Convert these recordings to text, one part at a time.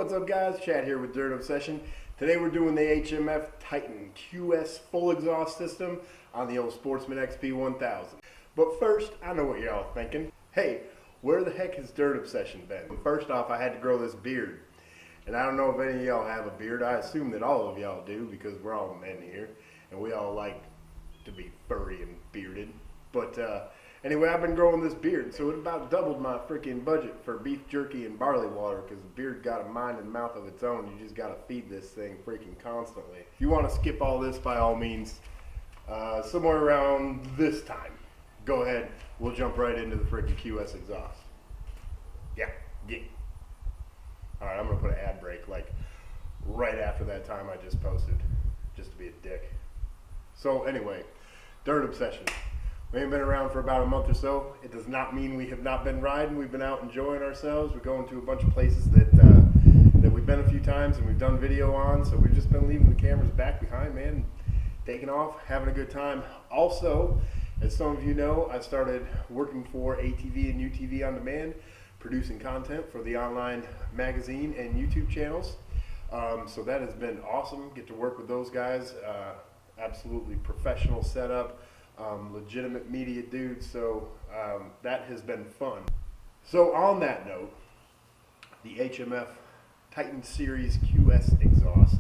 What's up guys, Chad here with Dirt Obsession. Today we're doing the HMF Titan QS full exhaust system on the old Sportsman XP1000. But first, I know what y'all thinking. Hey, where the heck has Dirt Obsession been? First off, I had to grow this beard. And I don't know if any of y'all have a beard. I assume that all of y'all do because we're all men here. And we all like to be furry and bearded. But anyway, I've been growing this beard, so it about doubled my freaking budget for beef jerky and barley water because the beard got a mind and mouth of its own. You just got to feed this thing freaking constantly. If you want to skip all this, by all means, somewhere around this time, go ahead. We'll jump right into the freaking QS exhaust. Yeah. All right, I'm going to put an ad break like right after that time I just posted, just to be a dick. So anyway, Dirt Obsession. We ain't been around for about a month or so. It does not mean we have not been riding. We've been out enjoying ourselves. We're going to a bunch of places that we've been a few times and we've done video on. So we've just been leaving the cameras back behind, man, taking off, having a good time. Also, as some of you know, I started working for ATV and UTV on demand, producing content for the online magazine and YouTube channels. So that has been awesome. Get to work with those guys. Absolutely professional setup. Legitimate media dudes, so that has been fun. So on that note, the HMF Titan Series QS exhaust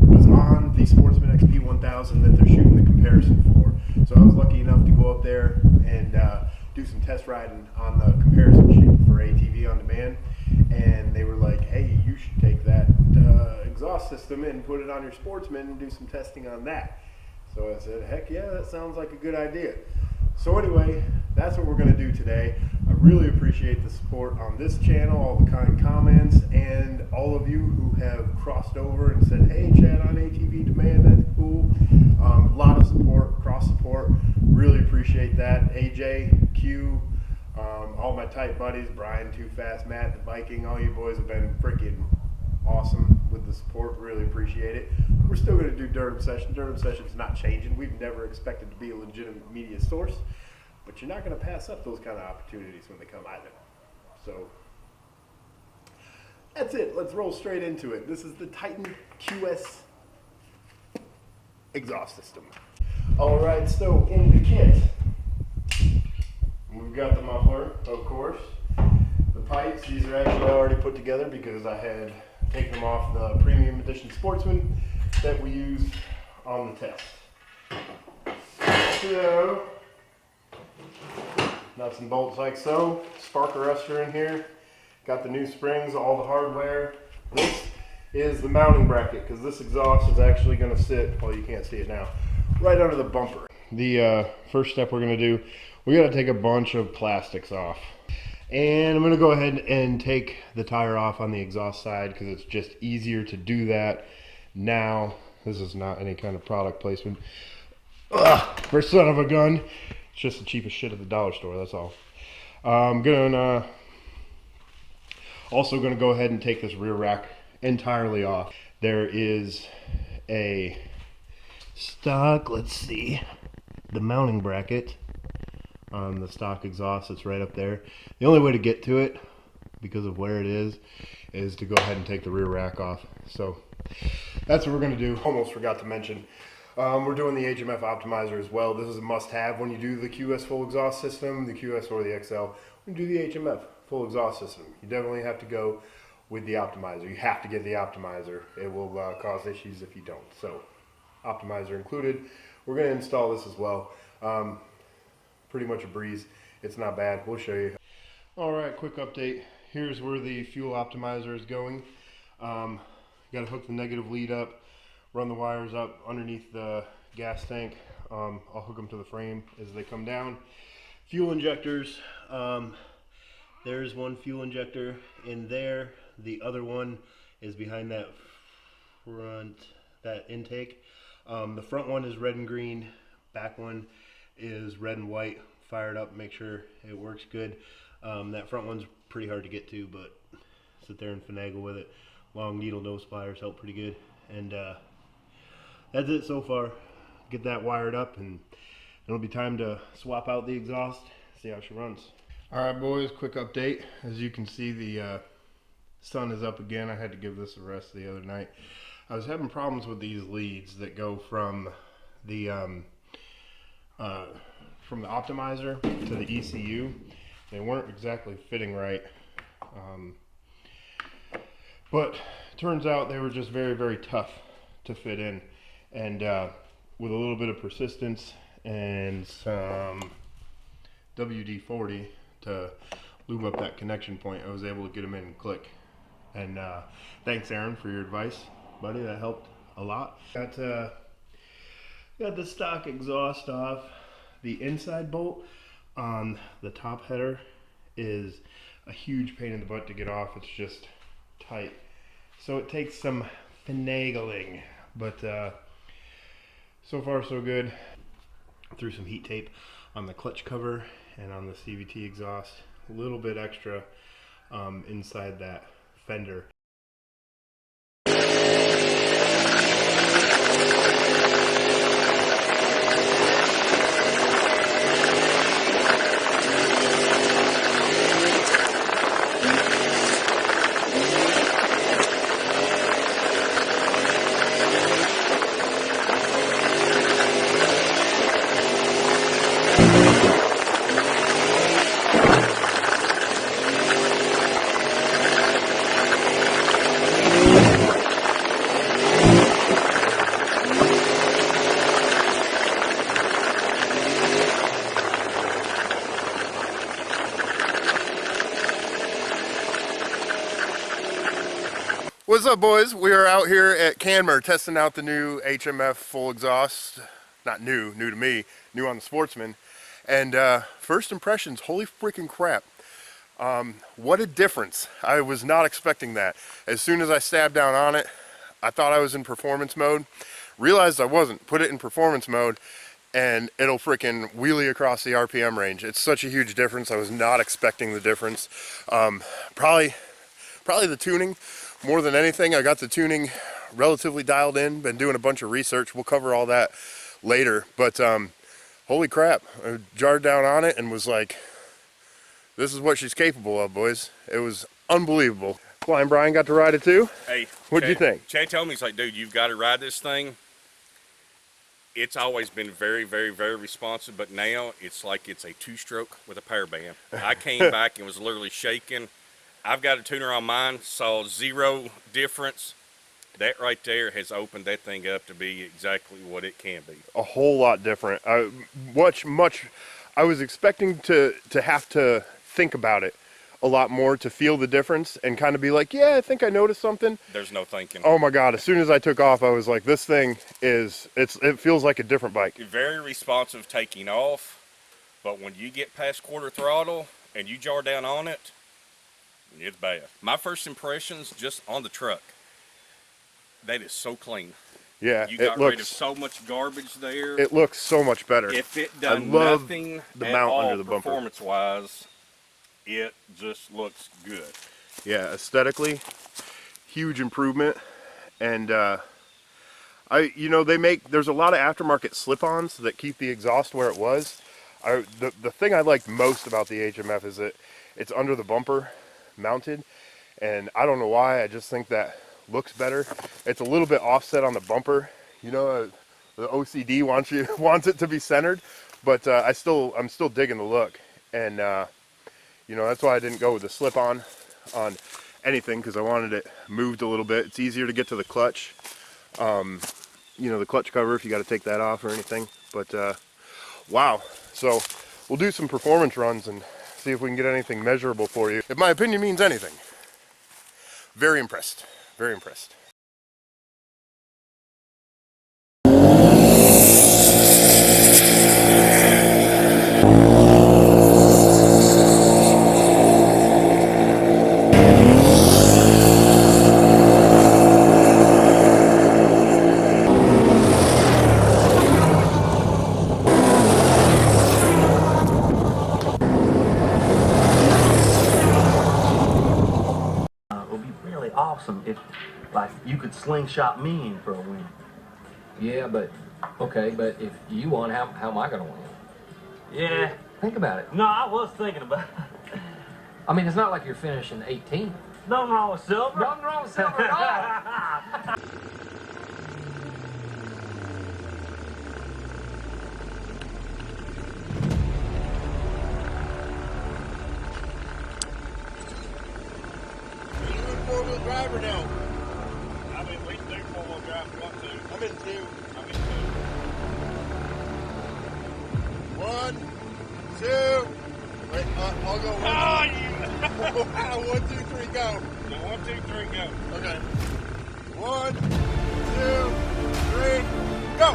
was on the Sportsman XP1000 that they're shooting the comparison for. So I was lucky enough to go up there and do some test riding on the comparison shoot for ATV on demand, and they were like, hey, you should take that exhaust system and put it on your Sportsman and do some testing on that. So I said, heck yeah, that sounds like a good idea. So anyway, that's what we're going to do today. I really appreciate the support on this channel, all the kind comments, and all of you who have crossed over and said, hey, Chad, on ATV demand, that's cool. A lot of support, cross support. Really appreciate that. AJ, Q, all my tight buddies, Brian, Too Fast, Matt, the Viking, all you boys have been freaking awesome with the support. Really appreciate it. We're still going to do Dirt Obsession. Dirt Obsession is not changing. We've never expected to be a legitimate media source, but you're not going to pass up those kind of opportunities when they come either. So that's it. Let's roll straight into it. This is the Titan QS exhaust system. All right, so in the kit, we've got the muffler, of course. The pipes, these are actually already put together because I had taken them off the premium edition Sportsman that we used on the test. So, nuts and bolts like so. Spark arrestor in here. Got the new springs, all the hardware. This is the mounting bracket because this exhaust is actually going to sit, well, you can't see it now, right under the bumper. The first step we're going to do, we got to take a bunch of plastics off. And I'm going to go ahead and take the tire off on the exhaust side because it's just easier to do that now. This is not any kind of product placement. Ugh, for son of a gun. It's just the cheapest shit at the dollar store, that's all. I'm also going to go ahead and take this rear rack entirely off. There is a stock, let's see, the mounting bracket on the stock exhaust. It's right up there. The only way to get to it, because of where it is to go ahead and take the rear rack off. So that's what we're going to do. Almost forgot to mention, we're doing the HMF optimizer as well. This is a must-have when you do the QS full exhaust system, the QS or the XL. When you do the HMF full exhaust system, you definitely have to go with the optimizer. You have to get the optimizer. It will cause issues if you don't. So optimizer included. We're going to install this as well. Pretty much a breeze. It's not bad. We'll show you. All right, quick update. Here's where the fuel optimizer is going. You got to hook the negative lead up, run the wires up underneath the gas tank. I'll hook them to the frame as they come down. Fuel injectors. There's one fuel injector in there. The other one is behind that intake. The front one is red and green. Back one is red and white. Fire it up, make sure it works good. That front one's pretty hard to get to, but sit there and finagle with it. Long needle nose pliers help pretty good. And that's it so far. Get that wired up and it'll be time to swap out the exhaust, see how she runs. All right, boys, quick update. As you can see, the Sun is up again. I had to give this a rest the other night. I was having problems with these leads that go from the optimizer to the ECU. They weren't exactly fitting right, but turns out they were just very, very tough to fit in. And with a little bit of persistence and some WD-40 to lube up that connection point, I was able to get them in and click. And thanks, Aaron, for your advice, buddy. That helped a lot. Got the stock exhaust off. The inside bolt on the top header is a huge pain in the butt to get off. It's just tight, so it takes some finagling, but so far so good. Threw some heat tape on the clutch cover and on the CVT exhaust, a little bit extra inside that fender. What's up, boys? We are out here at CanAM testing out the new HMF full exhaust. Not new to me, new on the Sportsman. And first impressions, holy freaking crap. What a difference. I was not expecting that. As soon as I stabbed down on it, I thought I was in performance mode. Realized I wasn't. Put it in performance mode and it'll freaking wheelie across the RPM range. It's such a huge difference. I was not expecting the difference. Probably the tuning. More than anything, I got the tuning relatively dialed in. Been doing a bunch of research. We'll cover all that later. But holy crap, I jarred down on it and was like, this is what she's capable of, boys. It was unbelievable. Flying Brian got to ride it too. Hey, what do you think? Chad told me, he's like, dude, you've got to ride this thing. It's always been very, very, very responsive, but now it's like it's a two-stroke with a power band. I came back and was literally shaking. I've got a tuner on mine, saw zero difference. That right there has opened that thing up to be exactly what it can be. A whole lot different. I was expecting to have to think about it a lot more to feel the difference and kind of be like, yeah, I think I noticed something. There's no thinking. Oh my God, as soon as I took off, I was like, this thing it feels like a different bike. Very responsive taking off, but when you get past quarter throttle and you jar down on it, it's bad. My first impressions just on the truck, that is so clean. Yeah, you got rid of so much garbage there. It looks so much better. If it done nothing the at mount all under the bumper. Performance-wise, it just looks good. Yeah, aesthetically, huge improvement. And there's a lot of aftermarket slip-ons that keep the exhaust where it was. The thing I liked most about the HMF is that it's under the bumper mounted, and I don't know why, I just think that looks better. It's a little bit offset on the bumper, you know, the OCD wants it to be centered, but I'm still digging the look. And that's why I didn't go with the slip-on on anything, because I wanted it moved a little bit. It's easier to get to the clutch, the clutch cover if you got to take that off or anything. But wow, so we'll do some performance runs and see if we can get anything measurable for you. If my opinion means anything. Very impressed. Very impressed. Awesome if like you could slingshot me in for a win. Yeah, but okay, but if you won, how am I gonna win? Yeah, Think about it. no, I was thinking about it. I mean, it's not like you're finishing 18th. Nothing wrong with silver. Nothing wrong with silver at all. Four-wheel drive or no? I mean, we can do four-wheel drive if you want to. I'm in two. I'm in two. 1, 2. Wait, I'll go. Oh, you! 1, 2, 3, go. No, 1, 2, 3, go. Okay. 1, 2, 3, go.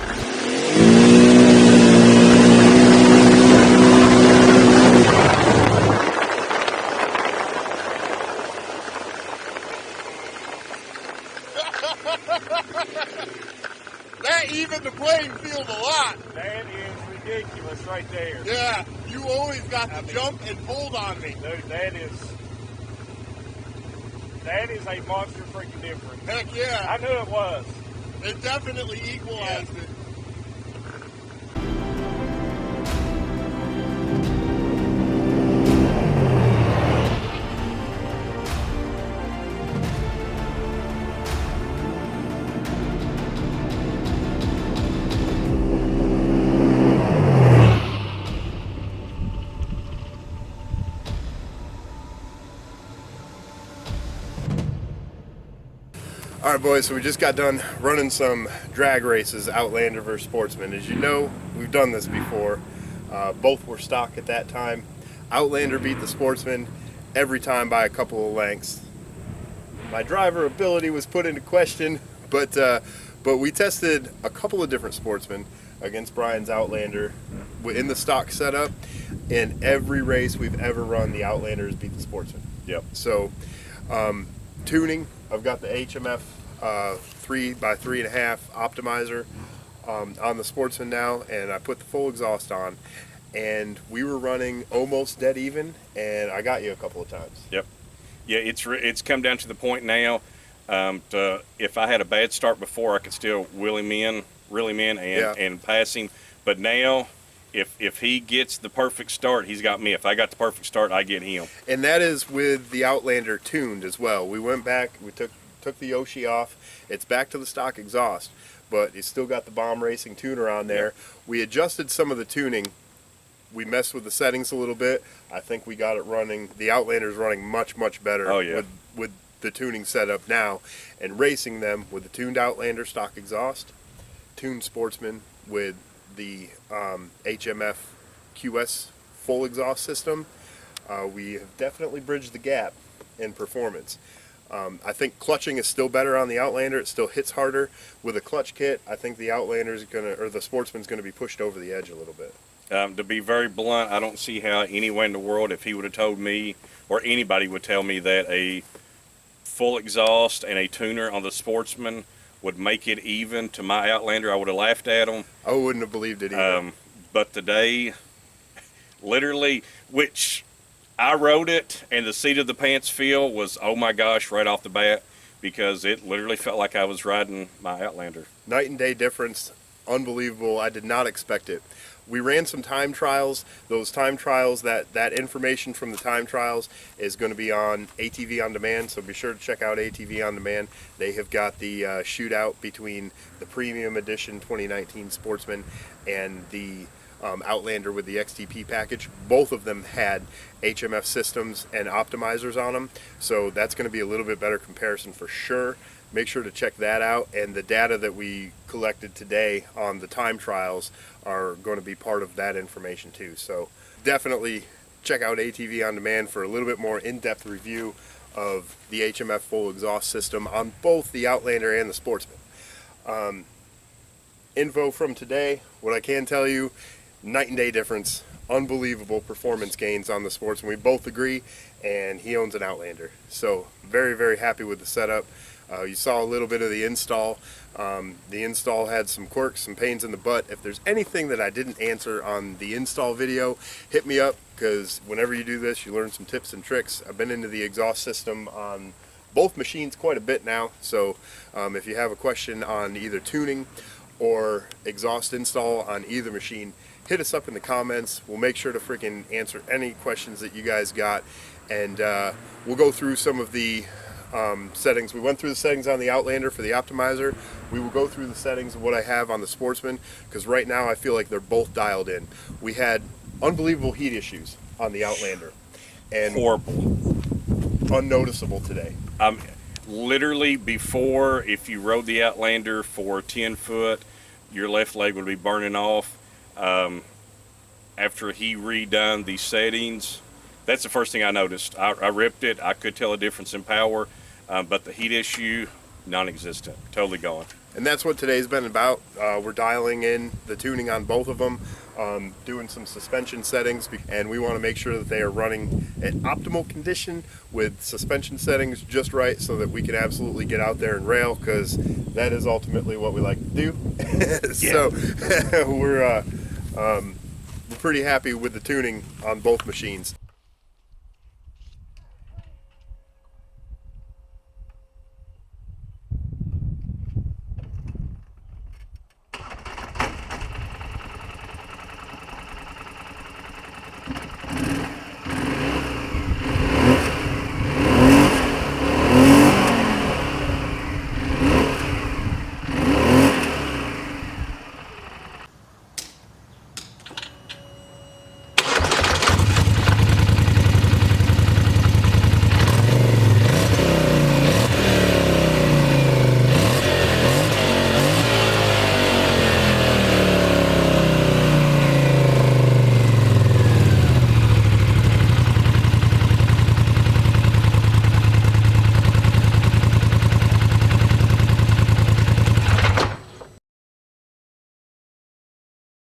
That evened the playing field a lot. That is ridiculous right there. Yeah, you always got to jump and pulled on me. Dude, that is a monster freaking difference. Heck yeah. I knew it was. It definitely equalized it. All right, boys, so we just got done running some drag races, Outlander versus Sportsman. As you know, we've done this before. Both were stock at that time. Outlander beat the Sportsman every time by a couple of lengths. My driver ability was put into question, but we tested a couple of different Sportsmen against Brian's Outlander in the stock setup. In every race we've ever run, the Outlander has beat the Sportsman. Yep. So, tuning, I've got the HMF 3x3.5 optimizer on the Sportsman now, and I put the full exhaust on, and we were running almost dead even, and I got you a couple of times. Yep. Yeah, it's come down to the point now. If I had a bad start before, I could still reel him in and pass him. But now, if he gets the perfect start, he's got me. If I got the perfect start, I get him. And that is with the Outlander tuned as well. We went back, we took the Yoshi off. It's back to the stock exhaust, but it's still got the Bomb Racing tuner on there. Yep. We adjusted some of the tuning. We messed with the settings a little bit. I think we got it running. The Outlander's running much, much better with the tuning setup now, and racing them with the tuned Outlander stock exhaust, tuned Sportsman with the HMF QS full exhaust system. We have definitely bridged the gap in performance. I think clutching is still better on the Outlander. It still hits harder with a clutch kit. I think the Outlander's the Sportsman's gonna be pushed over the edge a little bit. To be very blunt, I don't see how anyone in the world, if he would have told me, or anybody would tell me that a full exhaust and a tuner on the Sportsman would make it even to my Outlander, I would have laughed at them. I wouldn't have believed it either. But today, literally, which I rode it, and the seat of the pants feel was, oh my gosh, right off the bat, because it literally felt like I was riding my Outlander. Night and day difference, unbelievable. I did not expect it. We ran some time trials. Those time trials, that information from the time trials is going to be on ATV On Demand, so be sure to check out ATV On Demand. They have got the shootout between the Premium Edition 2019 Sportsman and the Outlander with the XTP package. Both of them had HMF systems and optimizers on them, so that's going to be a little bit better comparison for sure. Make sure to check that out, and the data that we collected today on the time trials are going to be part of that information too. So definitely check out ATV On Demand for a little bit more in-depth review of the HMF full exhaust system on both the Outlander and the Sportsman. Info from today, what I can tell you, night and day difference, unbelievable performance gains on the Sportsman. We both agree, and he owns an Outlander. So very, very happy with the setup. You saw a little bit of the install. The install had some quirks, some pains in the butt. If there's anything that I didn't answer on the install video, hit me up, because whenever you do this, you learn some tips and tricks. I've been into the exhaust system on both machines quite a bit now, so if you have a question on either tuning or exhaust install on either machine, hit us up in the comments. We'll make sure to freaking answer any questions that you guys got, and we'll go through some of the settings. We went through the settings on the Outlander for the optimizer. We will go through the settings of what I have on the Sportsman, because right now I feel like they're both dialed in. We had unbelievable heat issues on the Outlander, and Horrible. unnoticeable today. Literally before, if you rode the Outlander for 10 foot, your left leg would be burning off. After he redone the settings, that's the first thing I noticed. I ripped it. I could tell a difference in power, but the heat issue, non-existent, totally gone. And that's what today's been about. We're dialing in the tuning on both of them, doing some suspension settings, and we want to make sure that they are running at optimal condition with suspension settings just right, so that we can absolutely get out there and rail, because that is ultimately what we like to do. So we're pretty happy with the tuning on both machines.